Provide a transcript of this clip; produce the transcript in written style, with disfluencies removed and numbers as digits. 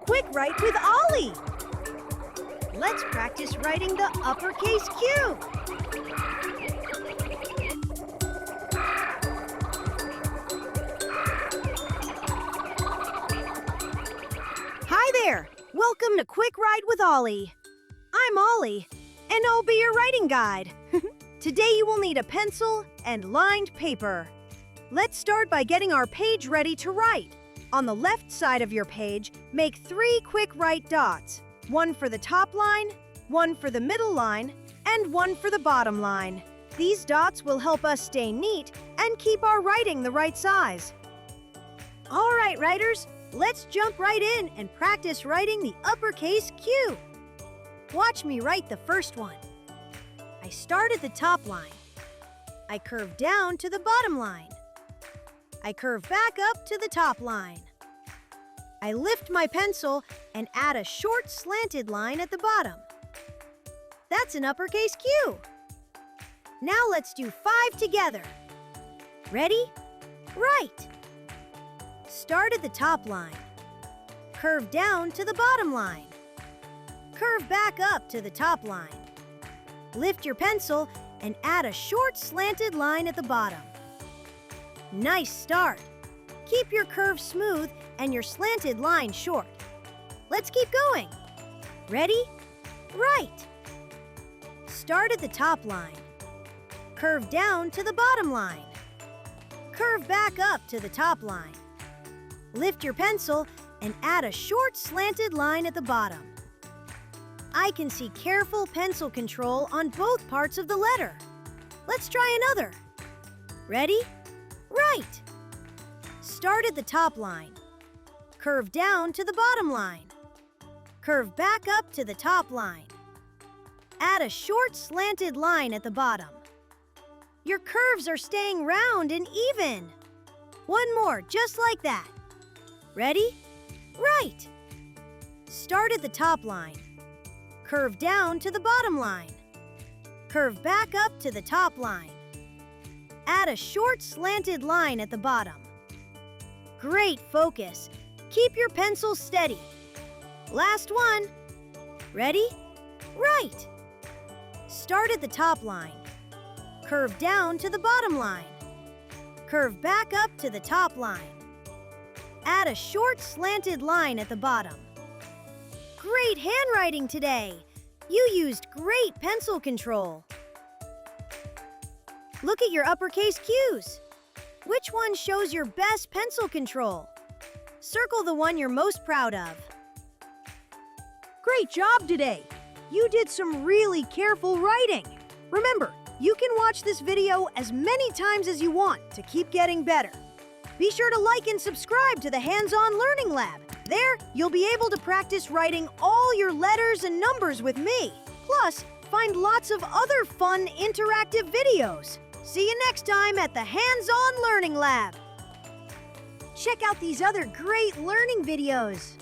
Quick Write with Ollie! Let's practice writing the uppercase Q! Hi there! Welcome to Quick Write with Ollie. I'm Ollie, and I'll be your writing guide. Today you will need a pencil and lined paper. Let's start by getting our page ready to write. On the left side of your page, make 3 quick write dots. One for the top line, one for the middle line, and one for the bottom line. These dots will help us stay neat and keep our writing the right size. All right, writers, let's jump right in and practice writing the uppercase Q. Watch me write the first one. I start at the top line. I curve down to the bottom line. I curve back up to the top line. I lift my pencil and add a short slanted line at the bottom. That's an uppercase Q. Now let's do 5 together. Ready? Write. Start at the top line. Curve down to the bottom line. Curve back up to the top line. Lift your pencil and add a short slanted line at the bottom. Nice start. Keep your curve smooth and your slanted line short. Let's keep going. Ready? Write. Start at the top line. Curve down to the bottom line. Curve back up to the top line. Lift your pencil and add a short slanted line at the bottom. I can see careful pencil control on both parts of the letter. Let's try another. Ready? Write. Start at the top line. Curve down to the bottom line. Curve back up to the top line. Add a short slanted line at the bottom. Your curves are staying round and even. One more, just like that. Ready? Write. Start at the top line. Curve down to the bottom line. Curve back up to the top line. Add a short slanted line at the bottom. Great focus. Keep your pencil steady. Last one. Ready? Write. Start at the top line. Curve down to the bottom line. Curve back up to the top line. Add a short slanted line at the bottom. Great handwriting today! You used great pencil control. Look at your uppercase Qs. Which one shows your best pencil control? Circle the one you're most proud of. Great job today! You did some really careful writing. Remember, you can watch this video as many times as you want to keep getting better. Be sure to like and subscribe to the Hands-On Learning Lab. There, you'll be able to practice writing all your letters and numbers with me. Plus, find lots of other fun interactive videos. See you next time at the Hands-On Learning Lab. Check out these other great learning videos.